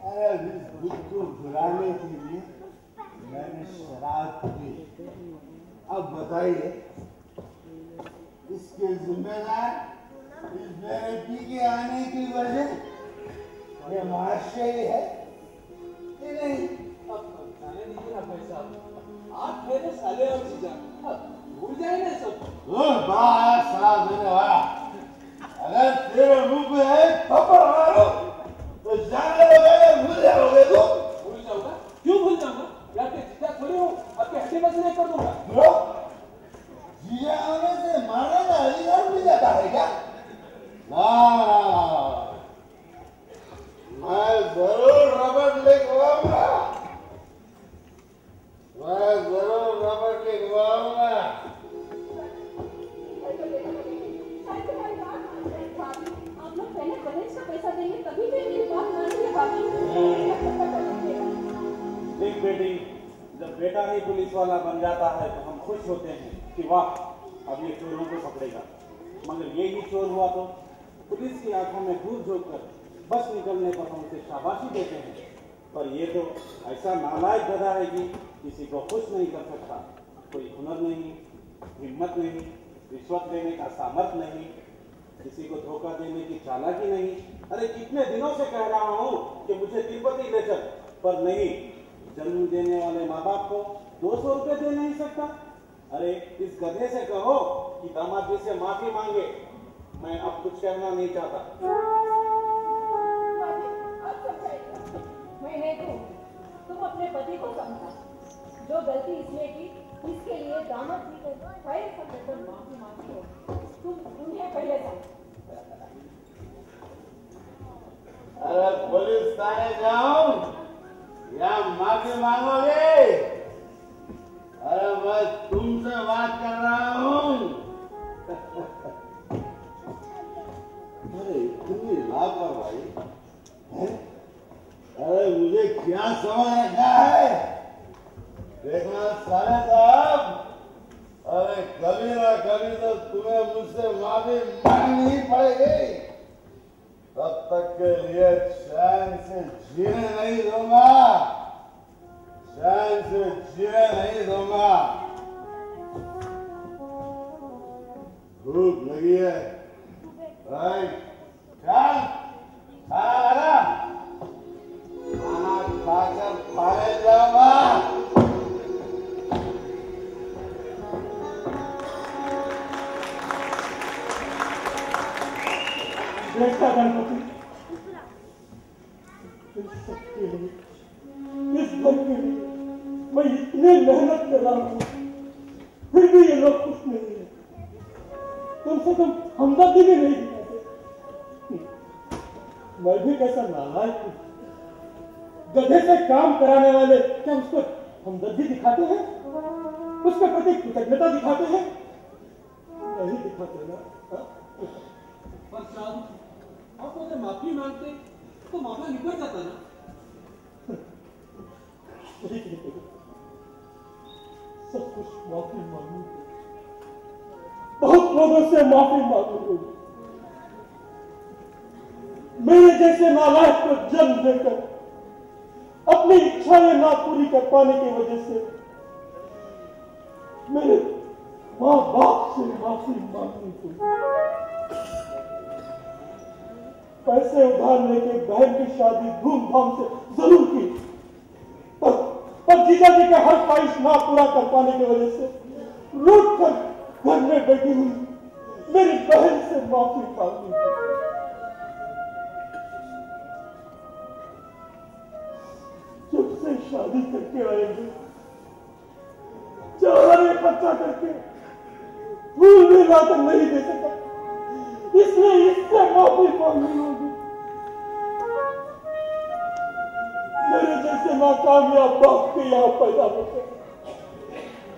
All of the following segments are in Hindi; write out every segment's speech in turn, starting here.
अरे इस दुख को भुलाने के लिए मैंने शराब पी। अब बताइए इसके जिम्मेदार इस मेरे पी के आने की वजह ये महाशय है कि नहीं? अब जाने दीजिए ना भाई साहब, आप मेरे साले और जीजान भूल जाए ना सब। बड़ा शराब देने वाला, अगर तेरे मुंह पे है थप्पड़ मारो तो जाने वगैरह भूल जाओगे तुम। भूल जाऊंगा? क्यों भूल जाऊंगा? या फिर जीजा थोड़ी हूँ आपके हड्डी मसले कर दूंगा। जीजा आने से मारने का अधिकार मिल जाता है क्या? ना मैं जरूर रबड़ लिखवाऊंगा, मैं जरूर रबड़ लिखवाऊंगा। आप लोग पहले दहेज का पैसा देंगे तभी तो मेरी बात मानेंगे भाभी। देख बेटी, जब बेटा ही पुलिस वाला बन जाता है तो हम खुश होते हैं कि वाह अब ये चोरों को पकड़ेगा। मगर ये ही चोर हुआ तो पुलिस की आंखों में धूल झोंक कर बस निकलने पर हम उसे शाबाशी देते हैं। पर ये तो ऐसा नालायक गधा है कि किसी को खुश नहीं कर सकता। कोई हुनर नहीं, हिम्मत नहीं, रिश्वत देने का सामर्थ्य नहीं, किसी को धोखा देने की चालाकी नहीं। अरे कितने दिनों से कह रहा हूँ कि मुझे तिरुपति ले चल, पर नहीं। जन्म देने वाले माँ बाप को 200 रुपए दे नहीं सकता। अरे इस गधे से कहो कि दामाद जी से माफी मांगे। मैं अब कुछ कहना नहीं चाहता। मैं नहीं कहूँगी, तुम अपने पति को समझा। जो गलती इसने की इसके लिए दामाद जी को पैर पकड़कर माफी मांगी हो। तुम उन्हें पहले समझो। अरे पुलिस थाने जाऊं या माफी मांगोगे? अरे मैं तुमसे बात कर रहा हूँ। अरे इतनी लापरवाही है? अरे मुझे क्या समझ रखा है? देखना साले साहब, अरे कभी ना कभी तो तुम्हें मुझसे माफी मांगनी ही पड़ेगी। तब तक के लिए चैन से जीने नहीं दूंगा, चैन से जीने नहीं दूंगा। भूख लगी है, राइट? चल खाना खाकर खाने जाऊंगा। देखा गणपति, सबके लिए, इस घर के लिए मैं इतने मेहनत कर रहा हूँ, फिर भी ये लोग खुश नहीं है। कम से कम हमदर्दी भी नहीं दिखाते। मैं भी कैसा नालायक हूँ। गधे से काम कराने वाले क्या उसको हमदर्दी दिखाते हैं? उसके प्रति कृतज्ञता दिखाते हैं? नहीं दिखाते ना। पर साहब आप अगर माफी मांगते तो मामला निपट जाता ना। सब कुछ माफी मांगू, बहुत लोगों से माफी मांगू। मेरे जैसे नालायक को जन्म देकर अपनी इच्छाएं ना पूरी कर पाने की वजह से मेरे माँ बाप से माफी मांगनी थी। पैसे उधार लेके बहन की शादी धूमधाम से जरूर की, पर जीजा जी का हर ख्वाहिश ना पूरा कर पाने की वजह से रूठ कर घर में बैठी हुई मेरी बहन से माफी मांगनी थी। जब से शादी करके आएंगे, चार बच्चा करके फूल भी लाकर नहीं दे सका, इसलिए इससे माफी मांगनी होगी। मेरे जैसे नाकामयाब बाप के यहाँ पैदा होते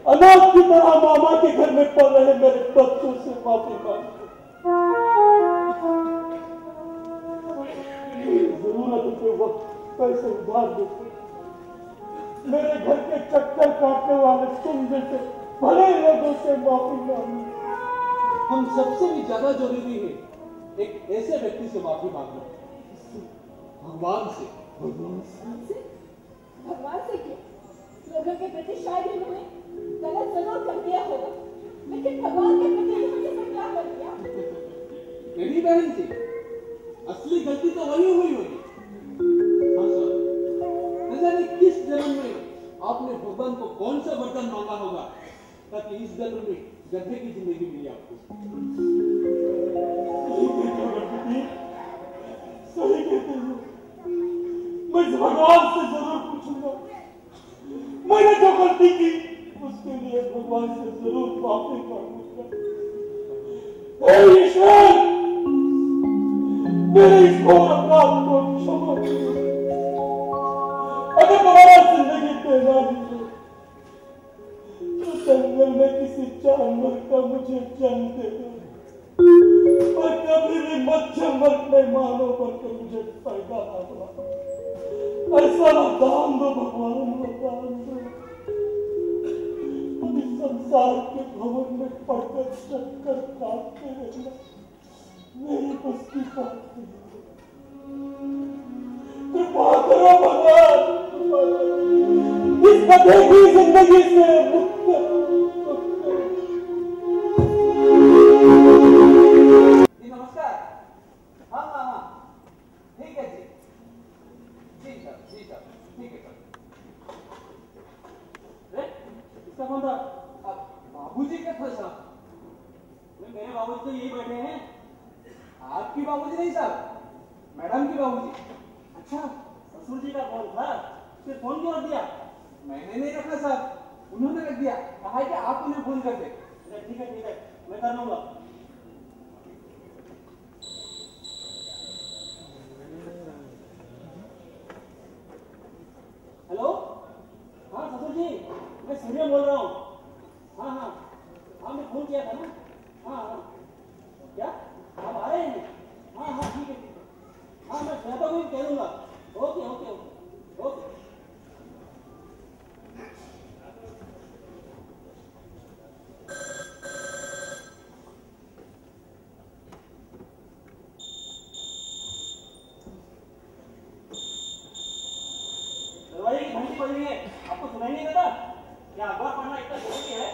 अनाथ की तरह मामा के घर में पल रहे मेरे बच्चों से माफी मांगनी। जरूरत के वक्त पैसे उधार देते मेरे घर के चक्कर काटने वाले तुम जैसे भले लोगों से माफी मांगनी। हम सबसे भी ज्यादा जरूरी है एक ऐसे व्यक्ति से माफी मांगना, भगवान से। भगवान से? भगवान से क्यों? लोगों के प्रति शायद इन्होंने गलत जरूर कर दिया होगा, लेकिन भगवान के प्रति इन्होंने ऐसा क्या कर दिया? मेरी बहन जी, असली गलती तो वही हुई होगी। हाँ सर, न जाने किस जन्म में आपने भगवान को कौन सा वरदान मांगा होगा ताकि इस जन्म में गधे की जिंदगी मिली आपको। सही कहते हो। मैं इस भगवान से जरूर पूछूंगा। मैंने जो गलती की उसके लिए भगवान से जरूर माफी मांगूंगा। हे ईश्वर, मेरे इस घोर अपराध को क्षमा करो। अगर तुम्हारा जिंदगी देना नहीं तो जंगल में किसी जानवर का मुझे जन्म दे दो, और कभी भी मच्छर मरने मानव बनकर मुझे पैदा ना हुआ। ऐसा वरदान दो भगवान, वरदान दो। अभी संसार के भवन में पड़कर चक्कर काटते रहना मेरी बस की बात नहीं। कृपा करो भगवान, इस गधे की जिंदगी से मुक्त करो। जी नमस्कार। हाँ हाँ हाँ, ठीक है जी। जी सर, जी सर, ठीक है सर। इसका कौन था? अब बाबूजी का था साहब। मेरे बाबूजी तो यही बैठे हैं। आपकी बाबूजी नहीं साहब, मैडम की बाबूजी। अच्छा, ससुर जी का फोन था, फिर फोन क्यों रख दिया? मैंने नहीं रखा साहब, उन्होंने रख दिया। कहा है कि आप उन्हें फोन कर दे। ठीक है, मैं कर लूंगा। हेलो, हाँ ससुर जी, मैं सूर्य बोल रहा हूँ। हाँ हाँ हाँ, मैं फोन किया था ना। हाँ हाँ, क्या आप आ रहे हैं? हाँ हाँ ठीक है। हाँ मैं श्वेता को भी कह दूंगा। Okay okay okay okay. दरवाजे की घंटी बज रही है, आपको सुनाई नहीं देता? क्या अखबार पढ़ना इतना जरूरी है?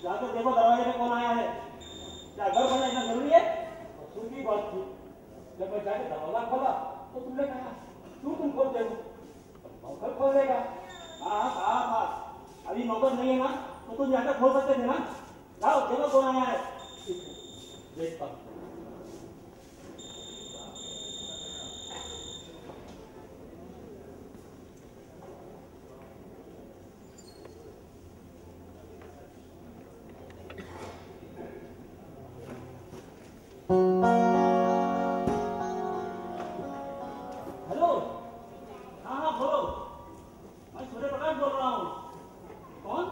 जाकर देखो दरवाजे पे कौन आया है। क्या अखबार पढ़ना इतना जरूरी है? सुन की बात थी, जब मैं जाकर दरवाजा खोला तो तुमने कहा क्यों तुम खोल दे, नौकर खोल देगा। हाँ हाँ हाँ, अभी नौकर नहीं है ना, तो तुम जाकर खोल सकते थे ना। जाओ देखो कौन आया है। देखता हूँ। हेलो, हाँ हाँ बोलो, मैं सूर्य प्रकाश बोल रहा हूँ। कौन?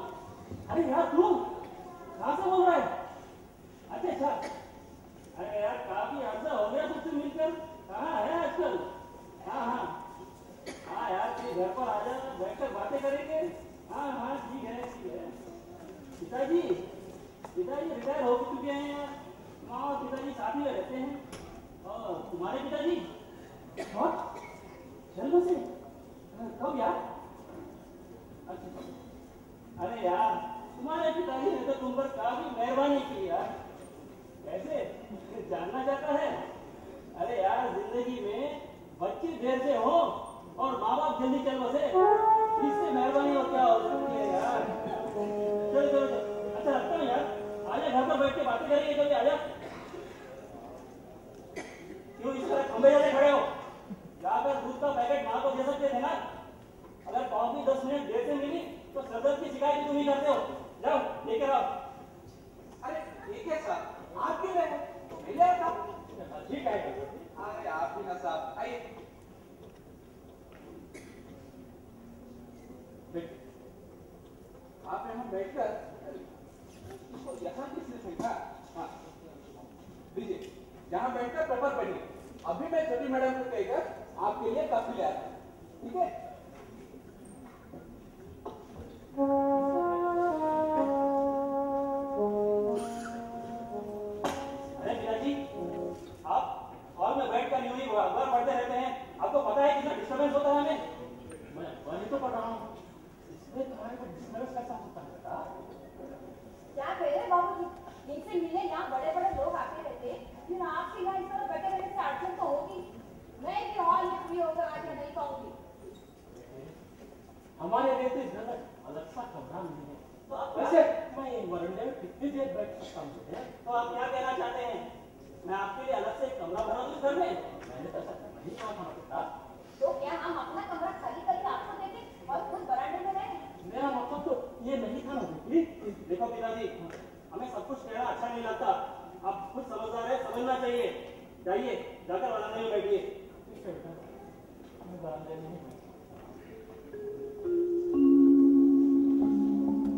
अरे यार तू कहाँ से बोल रहा है? अच्छा अच्छा, अरे यार काफी अर्सा हो गया तुझसे मिलकर। कहाँ है आजकल? हाँ हाँ हाँ यार, तेरे घर पर आ जा, बैठकर बातें करेंगे। हाँ हाँ ठीक है ठीक है। पिताजी पिताजी रिटायर हो चुके हैं यार। माँ और पिताजी साथ में रहते हैं। और तुम्हारे पिताजी? और जन्म से? कब यार? अच्छा, अरे यार तुम्हारे पिताजी ने तो तुम पर काफी मेहरबानी की यार। कैसे जानना चाहता है? अरे यार जिंदगी में बच्चे देर से हो और माँ बाप जल्दी चल बसे, इससे मेहरबानी और क्या हो सकती है यार। चलो चलो चलो, अच्छा लगता है यार, आजा घर पर बैठ के बातें करेंगे कभी। आजा, क्यों इस तरह खंबे जैसे खड़े हो? जाकर दूध का पैकेट माँ को दे सकते थे ना। अगर कॉफी 10 मिनट देर से मिली तो सरदर्द की शिकायत तुम ही करते हो। जाओ लेकर आओ। अरे ठीक है साहब, आप क्यों रहे? तो मैं ले आता हूँ। ठीक है। अरे आप भी ना साहब, आइए। आप यहाँ बैठकर इसको यहाँ किसने फेंका? हाँ लीजिए, यहाँ बैठकर पेपर पढ़िए। अभी मैं छोटी मैडम को कहकर आपके लिए कॉफी ले आता हूँ, ठीक है? अरे पिताजी, आप हॉल में बैठकर यूं ही अखबार पढ़ते रहते हैं, आपको पता है कितना डिस्टर्बेंस होता है? हमारे लिए तो इस घर में अलग सा कमरा नहीं है। तो आप वैसे मैं ये वरांडे में कितनी देर बैठ सकता हूँ? तो आप क्या कहना चाहते हैं? मैं आपके लिए अलग से एक कमरा बना दूं इस घर में? मैंने तो ऐसा नहीं कहा था पिता। तो क्या हम अपना कमरा खाली करके आपको देते और खुद बरामदे में रहे? मेरा मतलब तो ये नहीं था ना बेटी। देखो पिताजी, हमें सब कुछ कहना अच्छा नहीं लगता। आप खुद समझदार है, समझना चाहिए। जाइए, जाकर बरामदे में बैठिए। ठीक है बेटा, मैं बरामदे में ही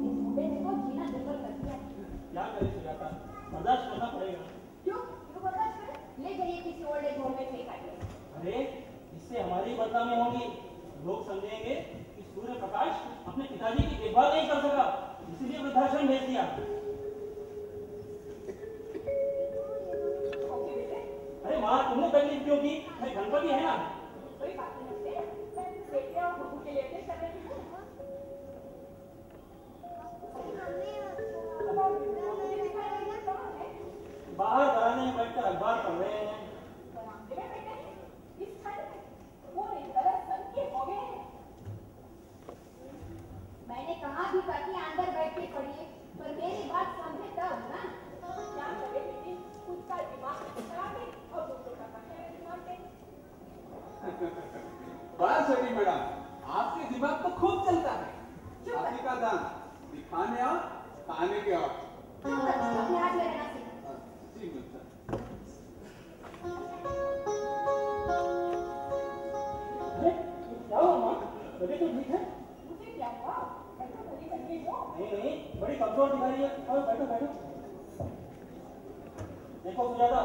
इस बूढ़े ने तो जीना दुर्बल कर दिया। क्या करें सुजाता, बर्दाश्त करना पड़ेगा। क्यों बर्दाश्त करें? ले जाइए किसी ओल्ड एज होम में फेंक आइए। अरे इससे हमारी बदनामी होगी। लोग समझेंगे कि सूर्य प्रकाश अपने पिताजी की देखभाल नहीं कर सका, इसीलिए वृद्धाश्रम भेज दिया। ओके बेटे, अरे माँ, तुमने तकलीफ क्यों की? मैं गणपति है ना। कोई बात नहीं बेटे, मैं बेटे और बहू के लिए टेस्ट कर रही हूँ। अब आप मुझे दिखाई नहीं दे कहाँ है? बाहर बरामदे में बैठकर अखबार पढ़ रहे हैं। बरामदे में बैठे हैं? इस ठंड में? पूरी तरह सन के हो गए हैं। मैंने कहा भी था कि अंदर बैठ के पढ़िए, पर मेरी बात समझे तब ना। क्या करे बेटी, खुद का दिमाग खराब है और दूसरों का पढ़ने दिमाग है। बस छोटी मैडम, आपके दिमाग तो खूब चलता है। चुप कर। आपकी का दान दिखाने और खाने के और अपने हाथ में रहना सीख। जी मिलता। अरे क्या हुआ माँ? तबीयत तो ठीक है? मुझे क्या हुआ? मैं तो भली बन गई हूँ। नहीं, बड़ी कमजोर दिख रही है। और बैठो बैठो। देखो सुजाता,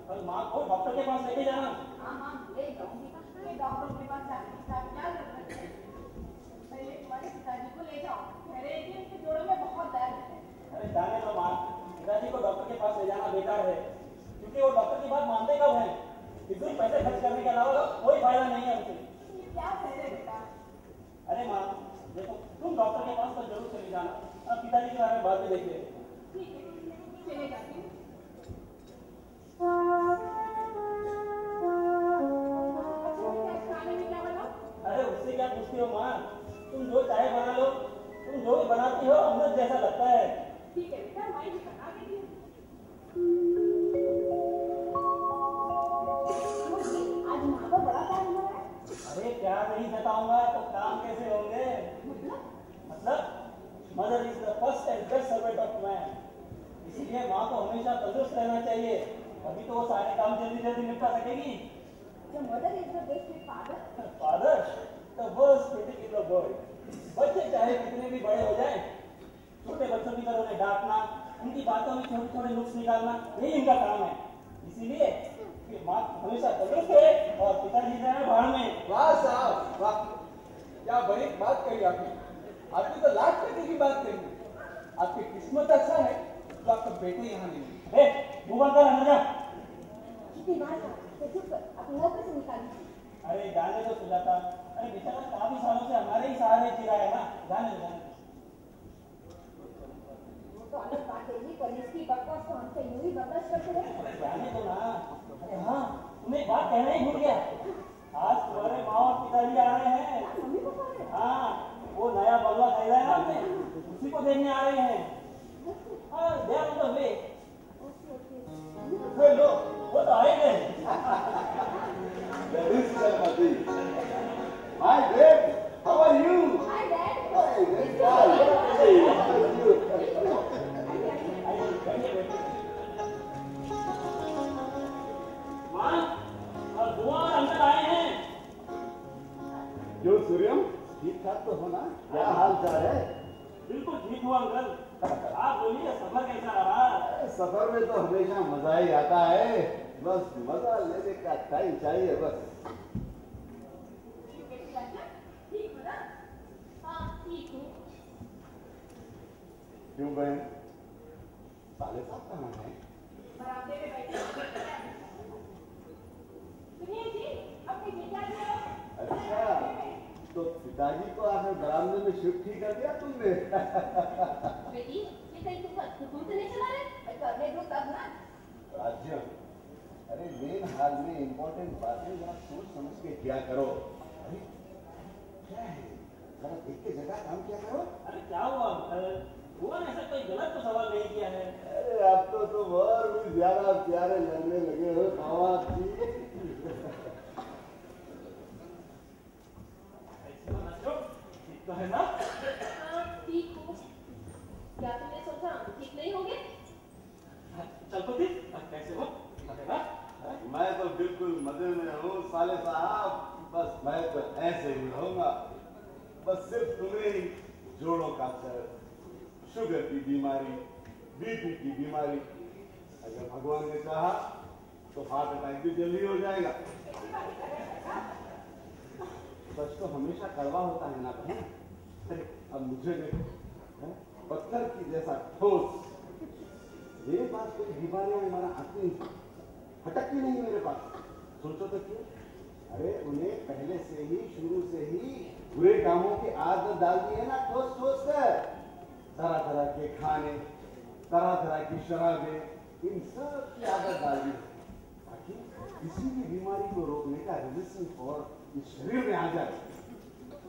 कल माँ को डॉक्टर के पास लेके जाना। हाँ, ले जाऊंगी। मैं डॉक्टर के पास जाकर इसका इलाज करना है। पहले तुम्हारे पिताजी को ले जाओ। कह रहे हैं कि उनके जोड़ों में बहुत दर्द है। अरे जाने दो माँ, पिताजी को डॉक्टर के पास ले जाना बेकार है, क्योंकि वो डॉक्टर की बात मानते कब हैं? फिजूल पैसे खर्च करने के अलावा कोई फायदा नहीं है उनसे। ये क्या कह रहे बेटा? अरे माँ देखो, तुम डॉक्टर के पास तो जरूर चली जाना। अब पिताजी के बारे में बाद में देखिए। ठीक है, चले जाती हूँ। खाने में क्या बनाऊं? अरे उससे क्या पूछती हो माँ? तुम जो चाहे बना लो। तुम जो भी बनाती हो अमृत जैसा लगता है। ठीक है बेटा, मैं भी बना देती हूँ। आज माँ को बड़ा काम हो रहा है। अरे प्यार नहीं जताऊंगा तो काम कैसे होंगे? मतलब mother is the first and best servant of man. इसीलिए माँ को हमेशा तंदुरुस्त रहना चाहिए, अभी तो वो सारे काम जल्दी जल्दी निपटा सकेगी। The mother is the best father. Father the worst critic in the world. बच्चे चाहे कितने भी बड़े हो जाएं, छोटे बच्चों की तरह उन्हें डांटना, उनकी बातों में छोटे छोटे नुक्स निकालना, यही इनका काम है। इसीलिए कि माँ हमेशा तंदुरुस्त है और पिताजी जाए बाहर में। वाह साहब वाह, क्या बड़ी बात कही आपने। आपकी तो लाख टके की बात कही। आपकी किस्मत अच्छा है तो आपका बेटे यहाँ नहीं है। मुंह बंद कर, अंदर जा। कितनी बार कहा, तो चुप कर, अपनी नौकरी से निकाल दीजिए। अरे जाने दो सुजाता, अरे बेचारा काफी सालों से हमारे ही सहारे जी रहा है ना। जाने दो। वो तो अलग बात है जी, पर इसकी बकवास तो हमसे यूं ही बर्दाश्त करते रहे। अरे जाने दो ना। अरे हाँ, तुम्हें एक बात कहना ही भूल गया। आज तुम्हारे माँ और पिताजी आ रहे हैं। मम्मी को कौन है? हाँ, वो नया बंगला खरीदा है ना हमने, उसी को देखने आ रहे हैं। हाँ, they are on the way। Okay. लो, वो तो आए गए। There is Sarmati. My babe, how are you? Hi, Dad. Hey, great guy. Hey, how are you? माँ और बुआ और अंकल आए हैं। क्यों सूर्यम, ठीक ठाक तो हो ना? क्या हाल चाल है? बिल्कुल ठीक हुआ अंकल। आप बोलिए सफर कैसा रहा? सफर में तो हमेशा मजा ही आता है, बस मजा लेने का टाइम चाहिए बस। ठीक हो ना? हाँ, ठीक हूँ। क्यों बहन, साले साहब कहाँ हैं? बरामदे में बैठे हैं। सुनिए जी, अपने पिताजी को। अच्छा, तो पिताजी को आपने बरामदे में शिफ्ट ही कर दिया तुमने? बेटी, ये कहीं तुम तो नहीं चला रहे? करने दो तब ना। राज्य, अरे मेन हाल में इम्पोर्टेंट बातें जरा सोच समझ के किया करो। अरे क्या है, जरा देख के जगह काम किया करो। अरे क्या हुआ अंकल? हुआ ना, ऐसा कोई गलत तो सवाल नहीं किया है। अरे अब तो तुम और भी ज्यादा प्यारे लगने लगे हो दामाद जी। ऐसे मत करो, ठीक तो है ना? हाँ ठीक हूँ। क्या तुमने सोचा ठीक नहीं होगे? चल तो ठीक, कैसे हो? मैं तो बिल्कुल मजे में हूँ साले साहब। बस मैं तो ऐसे ही रहूंगा। बस सिर्फ तुम्हें ही जोड़ों का दर्द, शुगर की बीमारी, बीपी की बीमारी, अगर भगवान ने चाहा तो हार्ट अटैक भी जल्दी हो जाएगा। सच तो हमेशा कड़वा होता है ना बहन। अरे अब मुझे देखो, पत्थर की जैसा ठोस, ये बात कोई बीमारियां हमारा आती नहीं, हटकती नहीं मेरे पास। सोचो तो क्यों? अरे उन्हें पहले से ही, शुरू से ही बुरे कामों की आदत डाल दी है ना, ठोस ठोस कर। तरह तरह के खाने, तरह तरह की शराबें, इन सब की आदत डाल दी ताकि किसी भी बीमारी को रोकने का रेजिस्टेंस पावर इस शरीर में आ जाए।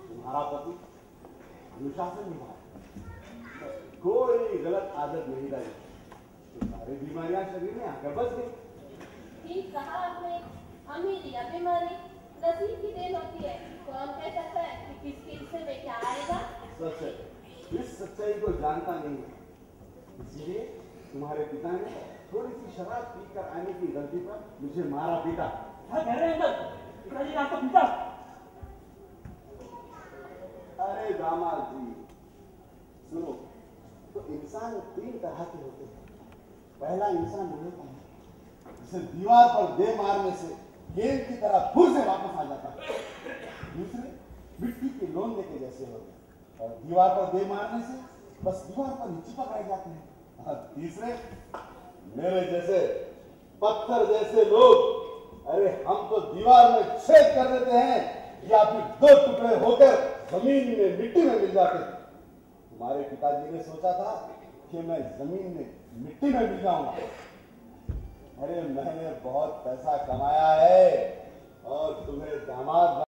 तुम्हारा पति अनुशासन निभा, कोई गलत आदत नहीं डाली, तो सारी बीमारियां शरीर में आकर बस गई। ठीक कहा आपने। अमीरी या बीमारी नसीब की देन होती है। कौन कह सकता है कि किसके हिस्से में क्या आएगा? सच है, इस सच्चाई को जानता नहीं है, इसलिए तुम्हारे पिता ने थोड़ी सी शराब पीकर आने की गलती पर मुझे मारा पीटा। क्या कह रहे हैं अंकल? पिताजी ने आपको पीटा? अरे दामाद जी सुनो, तो इंसान 3 तरह के होते हैं। पहला इंसान वो होता है जिसे दीवार पर दे मारने से गेंद की तरह फिर से वापस आ जाता है। दूसरे मिट्टी के लोंदे के जैसे होते हैं और दीवार पर दे मारने से बस दीवार पर ही चिपक रह जाते हैं। और तीसरे मेरे जैसे पत्थर जैसे लोग, अरे हम तो दीवार में छेद कर देते हैं या फिर 2 टुकड़े होकर जमीन में मिट्टी में मिल जाते हैं। तुम्हारे पिताजी ने सोचा था कि मैं जमीन में मिट्टी में मिल जाऊंगा। अरे मैंने बहुत पैसा कमाया है और तुम्हें दामाद